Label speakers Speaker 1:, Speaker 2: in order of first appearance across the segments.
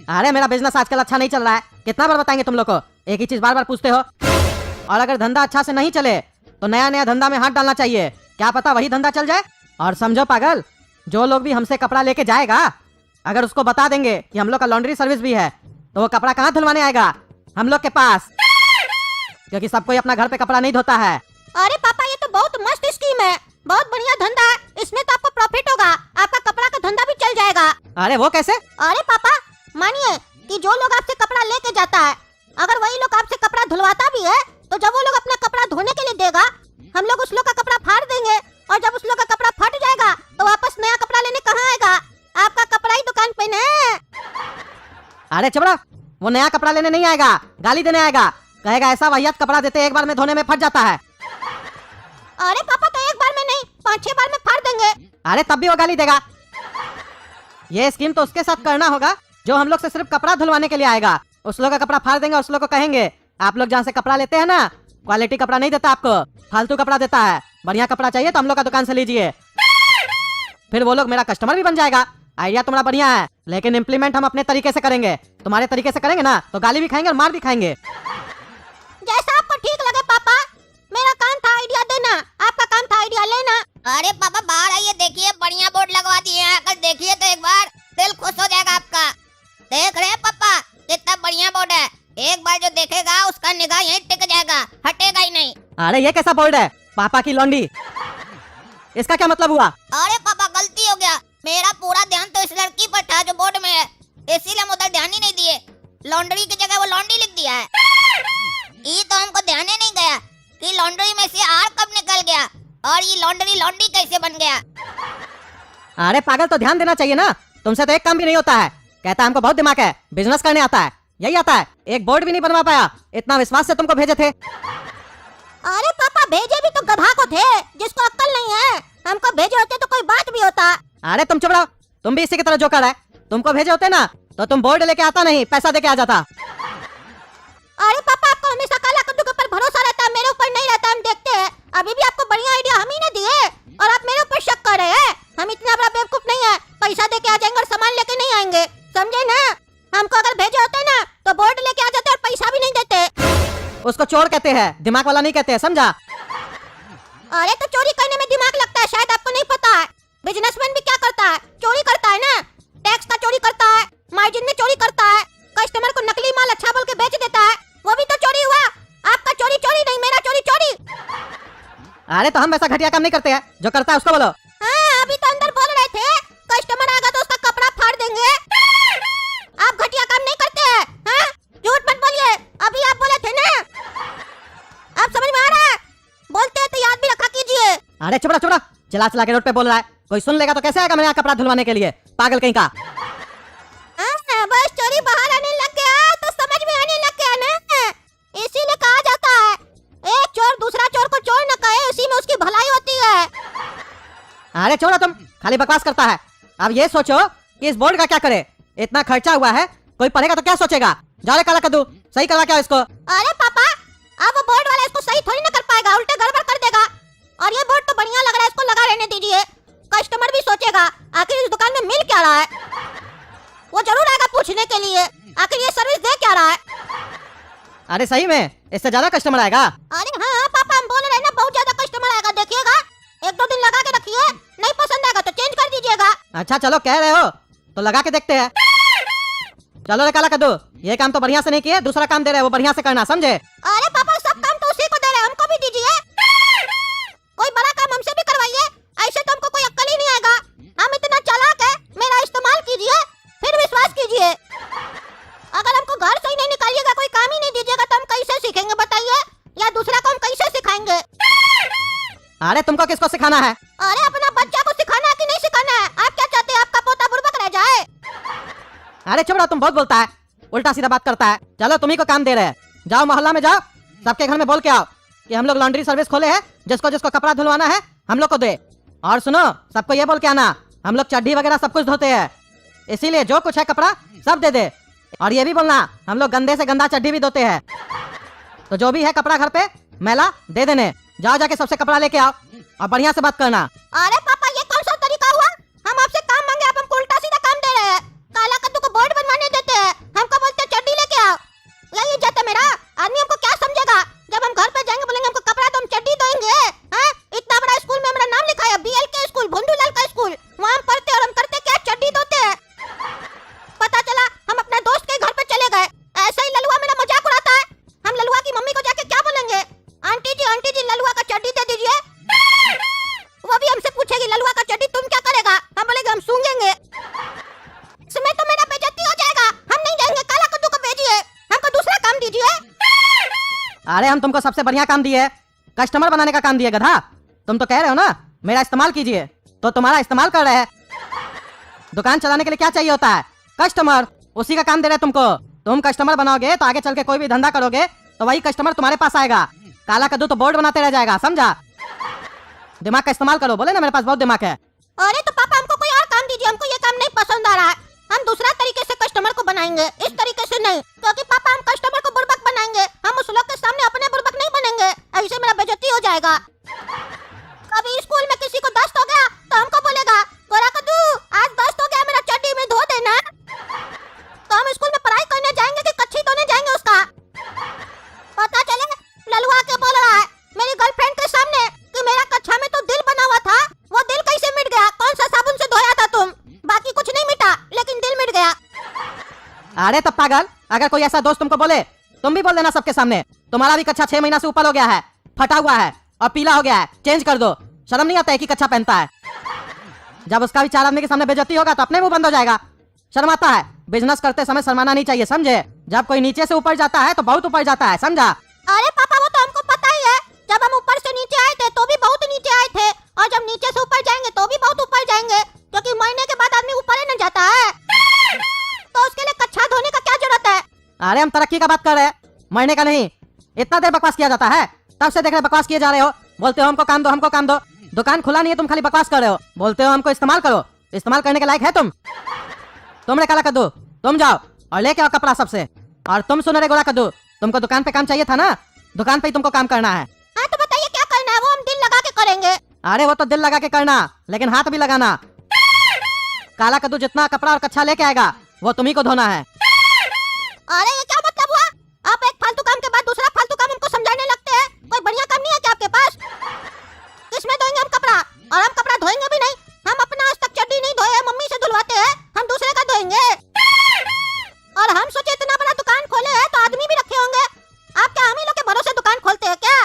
Speaker 1: अरे मेरा बिजनेस आजकल अच्छा नहीं चल रहा है, कितना बार बताएंगे तुम लोग को, एक ही चीज बार बार पूछते हो। और अगर धंधा अच्छा से नहीं चले तो नया नया धंधा में हाथ डालना चाहिए, क्या पता वही धंधा चल जाए। और समझो पागल, जो लोग भी हमसे कपड़ा लेके जाएगा, अगर उसको बता देंगे कि हम लोग का लॉन्ड्री सर्विस भी है, तो वो कपड़ा कहाँ धुलवाने आएगा, हम लोग के पास, क्योंकि सब कोई अपना घर पे कपड़ा नहीं धोता है।
Speaker 2: अरे पापा ये तो बहुत मस्त स्कीम है, बहुत बढ़िया धंधा है, इसमें तो आपको प्रॉफिट होगा, आपका कपड़ा का धंधा भी चल जाएगा।
Speaker 1: अरे वो कैसे?
Speaker 2: अरे पापा मानिए कि जो लोग आपसे कपड़ा लेके जाता है, अगर वही लोग आपसे कपड़ा धुलवाता भी है, तो जब वो लोग अपना कपड़ा धोने के लिए देगा, हम लोग उस लोग का कपड़ा फाड़ देंगे, और जब उस लोग का कपड़ा फट जाएगा तो वापस नया कपड़ा लेने कहाँ आएगा, आपका कपड़ा ही दुकान पे ना।
Speaker 1: अरे चबड़ा, वो नया कपड़ा लेने नहीं आएगा, गाली देने आएगा, कहेगा ऐसा वाहियात कपड़ा देते एक बार में धोने में फट जाता है।
Speaker 2: अरे पापा तो एक बार में नहीं, 5-6 बार में फाड़ देंगे।
Speaker 1: अरे तब भी वो गाली देगा। ये स्कीम तो उसके साथ करना होगा जो हम लोग से सिर्फ कपड़ा धुलवाने के लिए आएगा, उस लोग का कपड़ा फाड़ देंगे, उस लोग को कहेंगे आप लोग जहाँ से कपड़ा लेते हैं ना, क्वालिटी कपड़ा नहीं देता आपको, फालतू कपड़ा देता है, बढ़िया कपड़ा चाहिए तो हम लोग का दुकान से लीजिए। फिर वो लोग मेरा कस्टमर भी बन जाएगा। आइडिया तुम्हारा बढ़िया है, लेकिन इम्प्लीमेंट हम अपने तरीके से करेंगे, तुम्हारे तरीके से करेंगे ना तो गाली भी खाएंगे और मार भी खाएंगे।
Speaker 2: जैसा आपको ठीक लगे पापा, मेरा काम था आइडिया देना, आपका काम था आइडिया लेना।
Speaker 3: अरे पापा बाहर आइए, देखिए बढ़िया बोर्ड लगवा दिए हैं, आकर देखिए तो एक बार दिल खुश हो जाएगा आपका। देख रहे हैं पापा कितना बढ़िया बोर्ड है, एक बार जो देखेगा उसका निगाह यहीं टिक जाएगा, हटेगा ही नहीं।
Speaker 1: अरे ये कैसा बोर्ड है, पापा की लौंडी, इसका क्या मतलब हुआ?
Speaker 3: अरे पापा गलती हो गया, मेरा पूरा ध्यान तो इस लड़की पर था जो बोर्ड में है, इसीलिए हम उधर ध्यान ही नहीं दिए, लॉन्ड्री की जगह वो लॉन्ड्री लिख दिया है। ये तो हमको ध्यान ही नहीं गया कि लॉन्ड्री में से आर कब निकल गया और ये लॉन्ड्री लॉन्ड्री कैसे बन गया।
Speaker 1: अरे पागल, तो ध्यान देना चाहिए ना, तुमसे तो एक काम भी नहीं होता है। कहता है हमको बहुत दिमाग है, बिजनेस करने आता है, यही आता है, एक बोर्ड भी नहीं बनवा पाया, इतना विश्वास से तुमको भेजे थे।
Speaker 2: अरे पापा भेजे भी तो गधा को थे, जिसको अक्ल नहीं है, हमको भेजे होते तो कोई बात भी होता।
Speaker 1: अरे तुम चुप रहो, तुम भी इसी की तरह जोकर है, तुमको भेजे होते ना तो तुम बोर्ड लेके आता नहीं, पैसा देके आ जाता।
Speaker 2: अरे पापा आपको हमेशा काला कद्दू के ऊपर भरोसा रहता है, मेरे ऊपर नहीं रहता, हम देखते हैं। अभी भी आपको बढ़िया आइडिया हम ही ने दिए और आप मेरे ऊपर शक कर रहे हैं। हम इतना बड़ा बेवकूफ नहीं है, पैसा देके आ जाएंगे और सामान लेके नहीं आएंगे, समझे ना। हमको अगर भेजे होते ना तो बोर्ड लेके आ जाते और पैसा भी नहीं देते।
Speaker 1: उसको चोर कहते हैं, दिमाग वाला नहीं कहते, समझा?
Speaker 2: अरे तो चोरी करने में दिमाग लगता है, शायद आपको नहीं पता है। बिजनेसमैन भी क्या करता है, चोरी करता है ना, टैक्स का चोरी करता है, मार्जिन में चोरी करता है, कस्टमर को नकली माल अच्छा बोल के बेच देता है, वो भी तो चोरी हुआ। आपका चोरी चोरी नहीं, मेरा चोरी चोरी।
Speaker 1: अरे तो हम वैसा घटिया काम नहीं करते हैं, जो करता है उसको बोलो।
Speaker 2: हाँ अभी तो अंदर बोल रहे थे कस्टमर आएगा तो उसका कपड़ा फाड़ देंगे, आप घटिया काम नहीं करते हैं। हाँ झूठ मत बोलिए, अभी आप बोले थे ना, आप समझ में आ रहा है, बोलते हैं तो याद भी रखा कीजिए।
Speaker 1: अरे चुप रहा, चुप रहा, चला चला के रोड पे बोल रहा है, कोई सुन लेगा तो कैसे आएगा मेरे यहाँ कपड़ा धुलवाने के लिए, पागल कहीं का।
Speaker 2: बस चोरी बाहर आने लग गया तो समझ में आने लग गया ना, इसीलिए कहा जाता है एक चोर दूसरा चोर को चोर न कहे, उसी में उसकी भलाई होती है।
Speaker 1: अरे छोड़ो, तुम खाली बकवास करता है। अब ये सोचो कि इस बोर्ड का क्या करे, इतना खर्चा हुआ है, कोई पढ़ेगा तो क्या सोचेगा। जा रे काला कद्दू, सही करवा क्या इसको।
Speaker 2: अरे पापा अब वो बोर्ड वाला इसको सही थोड़ी ना कर पाएगा, उल्टे गड़बड़ कर देगा। और ये बोर्ड तो बढ़िया लग रहा है, इसको लगा रहने दीजिए, कस्टमर भी सोचेगा आखिर इस दुकान में मिल क्या रहा है, वो जरूर आएगा पूछने के लिए आखिर ये सर्विस दे क्या रहा है।
Speaker 1: अरे सही में इससे ज्यादा कस्टमर आएगा।
Speaker 2: अरे हाँ पापा हम बोल रहे हैं ना, बहुत ज्यादा कस्टमर आएगा, देखिएगा 1-2 दिन लगा के रखिए, नहीं पसंद आएगा तो चेंज कर दीजिएगा।
Speaker 1: अच्छा चलो कह रहे हो तो लगा के देखते हैं। चलो रे काला कद्दू, ये काम तो बढ़िया से नहीं किए, दूसरा काम दे रहे हैं वो बढ़िया से करना, समझे?
Speaker 2: अरे पापा सब काम तो उसी को दे रहे हैं, हमको भी दीजिए, कोई बड़ा काम हमसे भी करवाइए, ऐसे तो हमको कोई अक्ल ही नहीं आएगा। हम इतना चालाक है, मेरा इस्तेमाल कीजिए फिर विश्वास कीजिए। अगर हमको घर से ही नहीं निकालिएगा, कोई काम ही नहीं दीजिएगा तो हम कैसे सीखेंगे बताइए, या दूसरा काम कैसे सिखाएंगे।
Speaker 1: अरे तुमको किसको सिखाना है?
Speaker 2: अरे अपना बच्चा को सिखाना है कि नहीं सिखाना है, आप क्या चाहते हैं आपका पोता बुड़बक रह जाए।
Speaker 1: अरे चुप रहो, तुम बहुत बोलता है, उल्टा सीधा बात करता है। चलो तुम्ही को काम दे रहे हैं, जाओ मोहल्ला में जाओ, सबके घर में बोल के आओ कि हम लोग लॉन्ड्री सर्विस खोले हैं, जिसको जिसको कपड़ा धुलवाना है हम लोग को दे। और सुनो सबको ये बोल के आना, हम लोग चड्डी वगैरह सब कुछ धोते हैं, इसीलिए जो कुछ है कपड़ा सब दे दे। और ये भी बोलना हम लोग गंदे से गंदा चड्डी भी धोते हैं, तो जो भी है कपड़ा घर पे मैला दे देने। जाओ जाके सबसे कपड़ा लेके आओ और बढ़िया से बात करना।
Speaker 2: अरे पापा ये कौन सा तरीका हुआ, हम आपसे काम मांगे आप हमको उल्टा सीधा काम दे रहे हैं, काला कद्दू को बोर्ड बनवाने देते हैं,
Speaker 1: अरे हम तुमको सबसे बढ़िया काम दिए, कस्टमर बनाने का काम दिए गधा। तुम तो कह रहे हो ना मेरा इस्तेमाल कीजिए, तो तुम्हारा इस्तेमाल कर रहे हैं। दुकान चलाने के लिए क्या चाहिए होता है? कस्टमर। उसी का काम दे रहे हैं तुमको। तुम कस्टमर बनाओगे तो आगे चल के कोई भी धंधा करोगे तो वही कस्टमर तुम्हारे पास आएगा। काला कद्दू तो बोर्ड बनाते रह जाएगा, समझा? दिमाग का इस्तेमाल करो। बोले ना मेरे पास बहुत दिमाग है।
Speaker 2: अरे तो पापा हमको कोई और काम दीजिए, हमको ये काम नहीं पसंद आ रहा है। हम दूसरा तरीके से कस्टमर को बनाएंगे, इस तरीके से नहीं। क्योंकि पापा हम कस्टमर को बुड़बक बनाएंगे, हम उस लोग के सामने अपने बुड़बक नहीं बनेंगे, ऐसे मेरा बेइज्जती हो जाएगा। कभी स्कूल में किसी को दस्त हो गया तो हमको बोलेगा गोरा कद्दू आज दस्त हो गया, मेरा चड्डी में धो देना। तो हम स्कूल में पढ़ाई करने जाएंगे कि कच्ची धोने जाएंगे उसका? पता चले ललुआ के बोल रहा है मेरी गर्लफ्रेंड के सामने कि मेरा कक्षा में तो दिल बना हुआ था, वो दिल कैसे मिट गया? कौन सा साबुन से धोया था तुम? बाकी कुछ नहीं मिटा लेकिन दिल मिट गया।
Speaker 1: अरे तब पागल, अगर कोई ऐसा दोस्त तुमको बोले तुम भी बोल देना सबके सामने तुम्हारा भी कच्छा 6 महीना से ऊपर हो गया है, फटा हुआ है और पीला हो गया है, चेंज कर दो। शर्म नहीं आता है कि कच्छा पहनता है? जब उसका भी 4 आदमी के सामने बेइज्जती होगा तो अपने मुंह बंद हो जाएगा। शर्म आता है? बिजनेस करते समय शर्माना नहीं चाहिए, समझे? जब कोई नीचे से ऊपर जाता है तो बहुत ऊपर जाता है, समझा?
Speaker 2: अरे पापा वो तो हमको पता ही है, जब हम ऊपर से नीचे आए थे तो भी बहुत नीचे आए थे, और जब नीचे से ऊपर जाएंगे तो भी बहुत ऊपर जाएंगे, क्योंकि महीने के बाद आदमी ऊपर ही न जाता है। तो उसके लिए कच्छा धोने का क्या जरूरत है?
Speaker 1: अरे हम तरक्की का बात कर रहे हैं, मरने का नहीं। इतना देर बकवास किया जाता है, तब से देख रहे बकवास किए जा रहे हो। बोलते हो हमको काम दो, हमको काम दो। दुकान खुला नहीं है, तुम खाली बकवास कर रहे हो। बोलते हो हमको इस्तेमाल करो, इस्तेमाल करने के लायक है तुम? तुमने काला कद्दू तुम जाओ और लेके आओ कपड़ा सबसे। और तुम सुन रहे गोरा कद्दू, तुमको दुकान पे काम चाहिए था ना, दुकान पे ही तुमको काम करना है।
Speaker 2: हाँ तो बताइए क्या करना है? वो हम दिल लगा के करेंगे।
Speaker 1: अरे वो तो दिल लगा के करना, लेकिन हाथ भी लगाना। काला कद्दू जितना कपड़ा और कच्छा लेके आएगा वो तुम्ही को धोना है।
Speaker 2: अरे ये क्या मतलब हुआ? आप एक फालतू काम के बाद दूसरा फालतू काम हमको समझाने लगते हैं। कोई बढ़िया काम नहीं है क्या आपके पास? किसमें धोएंगे हम कपड़ा? और हम कपड़ा धोएंगे भी नहीं, हम अपना आज तक चड्डी नहीं धोए, मम्मी से धुलवाते हैं, हम दूसरे का धोएंगे। और हम सोचे इतना बड़ा दुकान खोले हैं तो आदमी भी रखे होंगे। आप क्या हम ही लोग के भरोसे दुकान खोलते हैं क्या?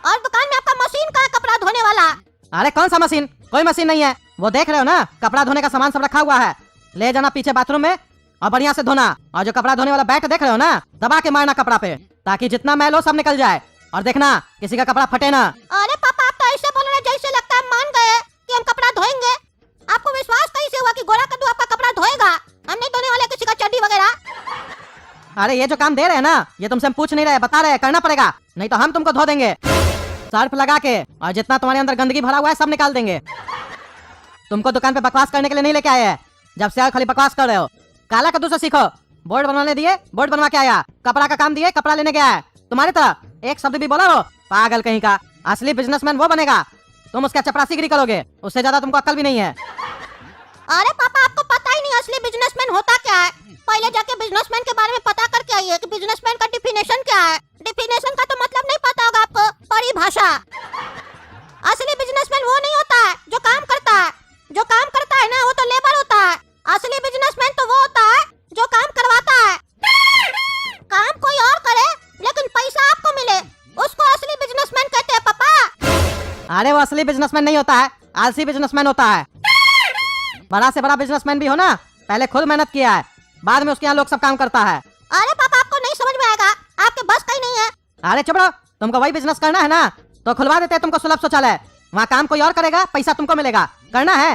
Speaker 2: और दुकान में आपका मशीन कहाँ है कपड़ा धोने वाला?
Speaker 1: अरे कौन सा मशीन? कोई मशीन नहीं है, वो देख रहे हो ना कपड़ा धोने का सामान सब रखा हुआ है। ले जाना पीछे बाथरूम में और बढ़िया से धोना। और जो कपड़ा धोने वाला बैट देख रहे हो ना, दबा के मारना कपड़ा पे, ताकि जितना मैल हो सब निकल जाए। और देखना किसी का कपड़ा फटे ना।
Speaker 2: अरे पापा आप तो ऐसे बोल रहे हैं जैसे लगता है मान गए कि हम कपड़ा धोएंगे। आपको विश्वास कैसे हुआ कि गोरा कद्दू आपका कपड़ा धोएगा? हम नहीं धोने वाले किसी का चड्डी वगैरह।
Speaker 1: अरे ये जो काम दे रहे हैं ना, ये तुमसे हम पूछ नहीं रहे, बता रहे हैं, करना पड़ेगा, नहीं तो हम तुमको धो देंगे सर्फ लगा के। और जितना तुम्हारे अंदर गंदगी भरा हुआ है सब निकाल देंगे। तुमको दुकान पे बकवास करने के लिए नहीं लेके आए हैं, जब से खाली बकवास कर रहे हो। काला कद्दू से सीखो। बोर्ड बनवाने दिए, बोर्ड बनवा के आया। कपड़ा का काम दिए, कपड़ा लेने गया है। तुम्हारी तरह एक शब्द भी बोला हो पागल कहीं का। असली बिजनेसमैन वो बनेगा, तुम उसका चपरासीगिरी करोगे, उससे ज्यादा तुमको अक्ल भी नहीं है।
Speaker 2: अरे पापा आपको पता ही नहीं असली बिजनेसमैन होता क्या है। पहले जाके बिजनेसमैन के बारे में पता करके आइए कि बिजनेसमैन का डिफिनेशन क्या है। डिफिनेशन का तो मतलब नहीं पता होगा आपको, परिभाषा। असली बिजनेसमैन वो नहीं होता है जो काम करता है। जो काम करता है ना वो तो लेबर होता है। असली बिजनेसमैन तो वो होता है जो काम करवाता है। काम कोई और करे लेकिन पैसा आपको मिले, उसको असली बिजनेसमैन कहते हैं पापा।
Speaker 1: अरे वो असली बिजनेसमैन नहीं होता है, आलसी बिजनेसमैन होता है। बड़ा से बड़ा बिजनेसमैन भी हो ना, पहले खुद मेहनत किया है, बाद में उसके यहाँ लोग सब काम करता है।
Speaker 2: अरे पापा आपको नहीं समझ में आएगा, आपके बस का ही नहीं है।
Speaker 1: अरे चुप रहो, तुमको वही बिजनेस करना है ना, तो खुलवा देते हैं तुमको सुलभ शौचालय। वहाँ काम कोई और करेगा, पैसा तुमको मिलेगा, करना है।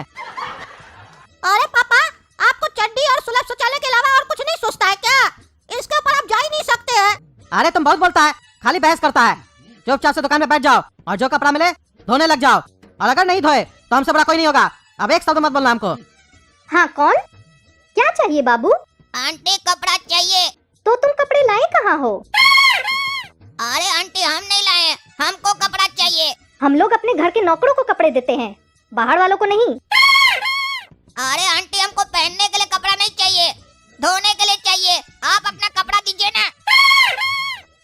Speaker 2: अरे पापा आपको चड्डी और सुलभ शौचालय के अलावा और कुछ नहीं सोचता है क्या? इसके ऊपर आप जा ही नहीं सकते हैं।
Speaker 1: अरे तुम बहुत बोलता है, खाली बहस करता है। चुपचाप से दुकान में बैठ जाओ और जो कपड़ा मिले धोने लग जाओ। और अगर नहीं धोए तो हमसे बड़ा कोई नहीं होगा। अब एक शब्द मत बोलना हमको।
Speaker 4: हाँ कौन? क्या चाहिए बाबू?
Speaker 3: आंटी कपड़ा चाहिए।
Speaker 4: तो तुम कपड़े लाए कहाँ हो?
Speaker 3: अरे आंटी हम नहीं लाए, हमको कपड़ा चाहिए।
Speaker 4: हम लोग अपने घर के नौकरों को कपड़े देते हैं, बाहर वालों को नहीं।
Speaker 3: अरे आंटी हमको पहनने के लिए कपड़ा नहीं चाहिए, धोने के लिए चाहिए। आप अपना कपड़ा दीजिए ना।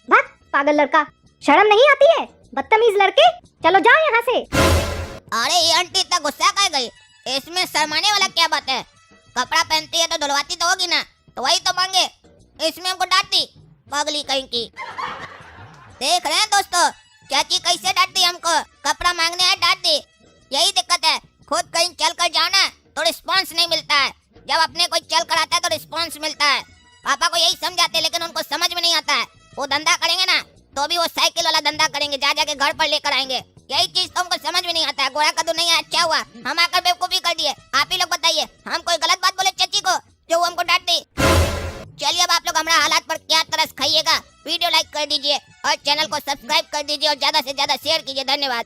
Speaker 4: भाग पागल लड़का, शर्म नहीं आती है? बदतमीज लड़के, चलो जाओ यहाँ से।
Speaker 3: अरे ये आंटी इतना गुस्सा कर गई, इसमें शर्माने वाला क्या बात है? कपड़ा पहनती है तो धुलवाती तो होगी ना, तो वही तो मांगे, इसमें हमको डांटती, पगली कहीं की। देख रहे हैं दोस्तों, चाची कैसे डांटती हमको, कपड़ा मांगने आए डांट दी। यही दिक्कत है, खुद कहीं चल कर जाओ ना तो रिस्पॉन्स नहीं मिलता है, जब अपने कोई चल कर आता है तो रिस्पॉन्स मिलता है। पापा को यही समझाते लेकिन उनको समझ में नहीं आता है। वो धंधा करेंगे ना घोड़ा कद्दू नहीं है, अच्छा हुआ हम आकर बेवकूफी कर दिए। आप ही लोग बताइए, हम कोई गलत बात बोले चाची को जो वो हमको डांट दी? चलिए अब आप लोग हमारा हालात पर क्या तरस खाइएगा। वीडियो लाइक कर दीजिए और चैनल को सब्सक्राइब कर दीजिए और ज्यादा से ज्यादा शेयर कीजिए। धन्यवाद।